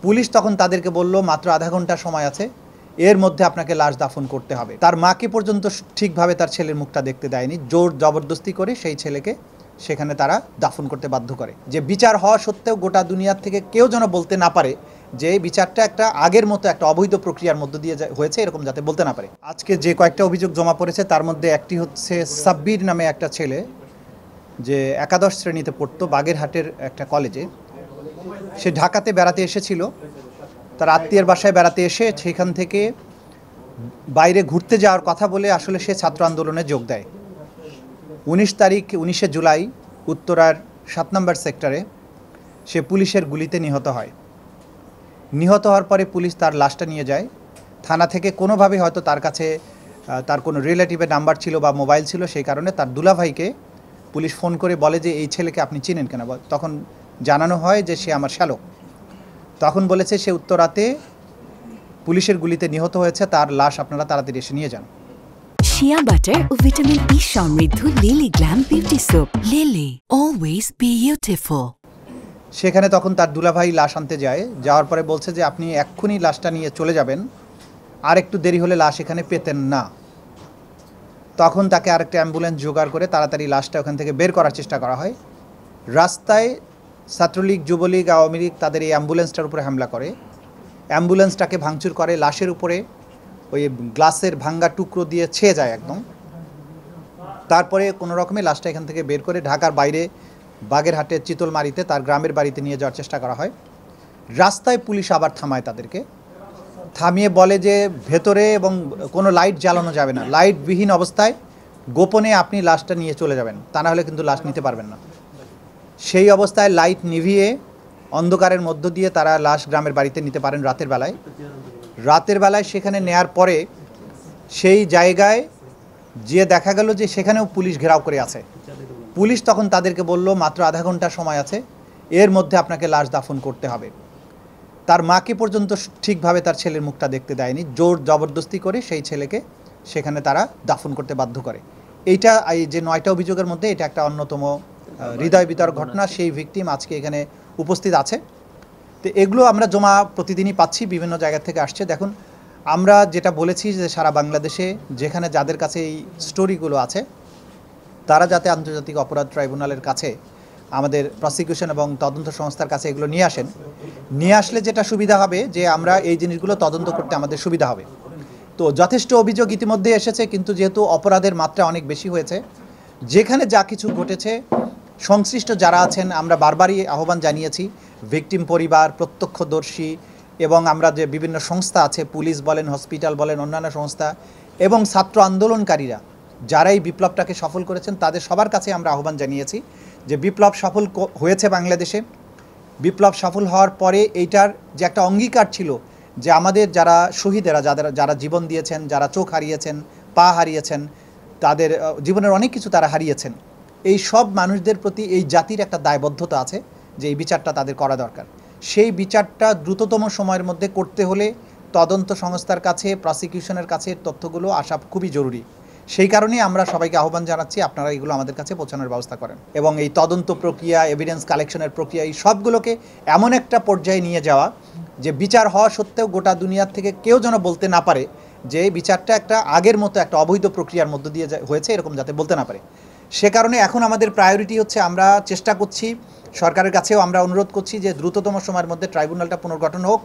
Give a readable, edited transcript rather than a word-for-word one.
Police তখন তাদেরকে বলল মাত্র আধা ঘন্টা সময় আছে, এর মধ্যে আপনাকে লাশ দাফন করতে হবে। তার মাকে পর্যন্ত ঠিকভাবে তার ছেলের মুখটা দেখতে দেয়নি, জোর জবরদস্তি করে সেই ছেলেকে সেখানে তারা দাফন করতে বাধ্য করে। যে বিচার হওয়া সত্ত্বেও গোটা দুনিয়ার থেকে কেউ যেন বলতে না পারে যে বিচারটা একটা আগের মতো একটা অবৈধ প্রক্রিয়ার মধ্য দিয়ে হয়েছে, এরকম যাতে বলতে না পারে। আজকে যে কয়েকটা অভিযোগ জমা পড়েছে তার মধ্যে একটি হচ্ছে সাব্বির নামে একটা ছেলে, যে একাদশ শ্রেণীতে পড়তো বাগেরহাটের একটা কলেজে। সে ঢাকাতে বেড়াতে এসেছিল, তার আত্মীয়ের বাসায় বেড়াতে এসে সেখান থেকে বাইরে ঘুরতে যাওয়ার কথা বলে আসলে সে ছাত্র আন্দোলনে যোগ দেয়। 19 জুলাই উত্তরার 7 নম্বর সেক্টরে সে পুলিশের গুলিতে নিহত হয়। নিহত হওয়ার পরে পুলিশ তার লাশটা নিয়ে যায় থানা থেকে। কোনোভাবে হয়তো তার কাছে তার কোনো রিলেটিভের নাম্বার ছিল বা মোবাইল ছিল, সেই কারণে তার দুলাভাইকে পুলিশ ফোন করে বলে যে এই ছেলেকে আপনি চিনেন কেন? তখন জানানো হয় যে সে আমার শ্যালক। তখন বলেছে সে উত্তরাতে পুলিশের গুলিতে নিহত হয়েছে, তার লাশ আপনারা তাড়াতাড়ি এসে নিয়ে যান। শিয়া বাটার ও ভিটামিন ই সমৃদ্ধ lily glam beauty soap. Lily, always beautiful. সেখানে তখন তার দুলাভাই লাশ আনতে যায়, যাওয়ার পরে বলছে যে আপনি এক্ষুনি লাশটা নিয়ে চলে যাবেন, আর একটু দেরি হলে লাশ এখানে পেতেন না। তখন তাকে আরেকটা অ্যাম্বুলেন্স জোগাড় করে তাড়াতাড়ি লাশটা ওখান থেকে বের করার চেষ্টা করা হয়। রাস্তায় ছাত্রলীগ, যুবলীগ, আওয়ামী লীগ তাদের এই অ্যাম্বুলেন্সটার উপরে হামলা করে, অ্যাম্বুলেন্সটাকে ভাঙচুর করে, লাশের উপরে ওই গ্লাসের ভাঙ্গা টুকরো দিয়ে ছেয়ে যায় একদম। তারপরে কোনো রকমে লাশটা এখান থেকে বের করে ঢাকার বাইরে বাগেরহাটের চিতলমারিতে তার গ্রামের বাড়িতে নিয়ে যাওয়ার চেষ্টা করা হয়। রাস্তায় পুলিশ আবার থামায় তাদেরকে, থামিয়ে বলে যে ভেতরে এবং কোনো লাইট জ্বালানো যাবে না, লাইটবিহীন অবস্থায় গোপনে আপনি লাশটা নিয়ে চলে যাবেন, তা না হলে কিন্তু লাশ নিতে পারবেন না। সেই অবস্থায় লাইট নিভিয়ে অন্ধকারের মধ্য দিয়ে তারা লাশ গ্রামের বাড়িতে নিতে পারেন রাতের বেলায় সেখানে নেয়ার পরে সেই জায়গায় যে দেখা গেল যে সেখানেও পুলিশ ঘেরাও করে আছে। পুলিশ তখন তাদেরকে বলল মাত্র আধা ঘন্টা সময় আছে, এর মধ্যে আপনাকে লাশ দাফন করতে হবে। তার মাকে পর্যন্ত ঠিকভাবে তার ছেলের মুখটা দেখতে দেয়নি, জোর জবরদস্তি করে সেই ছেলেকে সেখানে তারা দাফন করতে বাধ্য করে। এইটা এই যে 9টা অভিযোগের মধ্যে এটা একটা অন্যতম হৃদয় বিতরক ঘটনা। সেই ভিকটিম আজকে এখানে উপস্থিত আছে। তো এগুলো আমরা জমা প্রতিদিনই পাচ্ছি, বিভিন্ন জায়গা থেকে আসছে। দেখুন, আমরা যেটা বলেছি যে সারা বাংলাদেশে যেখানে যাদের কাছে এই স্টোরিগুলো আছে তারা যাতে আন্তর্জাতিক অপরাধ ট্রাইব্যুনালের কাছে, আমাদের প্রসিকিউশন এবং তদন্ত সংস্থার কাছে এগুলো নিয়ে আসেন। নিয়ে আসলে যেটা সুবিধা হবে যে আমরা এই জিনিসগুলো তদন্ত করতে আমাদের সুবিধা হবে। তো যথেষ্ট অভিযোগ ইতিমধ্যে এসেছে, কিন্তু যেহেতু অপরাধের মাত্রা অনেক বেশি হয়েছে, যেখানে যা কিছু ঘটেছে সংশ্লিষ্ট যারা আছেন আমরা বারবারই আহ্বান জানিয়েছি, ভিকটিম পরিবার, প্রত্যক্ষদর্শী এবং আমরা যে বিভিন্ন সংস্থা আছে, পুলিশ বলেন, হসপিটাল বলেন, অন্যান্য সংস্থা এবং ছাত্র আন্দোলনকারীরা যারা এই বিপ্লবটাকে সফল করেছেন তাদের সবার কাছে আমরা আহ্বান জানিয়েছি যে বিপ্লব সফল হয়েছে বাংলাদেশে। বিপ্লব সফল হওয়ার পরে এইটার যে একটা অঙ্গীকার ছিল যে আমাদের যারা শহীদেরা, যারা জীবন দিয়েছেন, যারা চোখ হারিয়েছেন, পা হারিয়েছেন, তাদের জীবনের অনেক কিছু তারা হারিয়েছেন, এই সব মানুষদের প্রতি এই জাতির একটা দায়বদ্ধতা আছে যে এই বিচারটা তাদের করা দরকার। সেই বিচারটা দ্রুততম সময়ের মধ্যে করতে হলে তদন্ত সংস্থার কাছে, প্রসিকিউশনের কাছে তথ্যগুলো আসা খুবই জরুরি। সেই কারণেই আমরা সবাইকে আহ্বান জানাচ্ছি আপনারা এগুলো আমাদের কাছে পৌঁছানোর ব্যবস্থা করেন এবং এই তদন্ত প্রক্রিয়া, এভিডেন্স কালেকশনের প্রক্রিয়া, এই সবগুলোকে এমন একটা পর্যায়ে নিয়ে যাওয়া যে বিচার হওয়া সত্ত্বেও গোটা দুনিয়ার থেকে কেউ যেন বলতে না পারে যে বিচারটা একটা আগের মতো একটা অবৈধ প্রক্রিয়ার মধ্য দিয়ে হয়েছে, এরকম যাতে বলতে না পারে। সে কারণে এখন আমাদের প্রায়োরিটি হচ্ছে, আমরা চেষ্টা করছি, সরকারের কাছেও আমরা অনুরোধ করছি যে দ্রুততম সময়ের মধ্যে ট্রাইব্যুনালটা পুনর্গঠন হোক।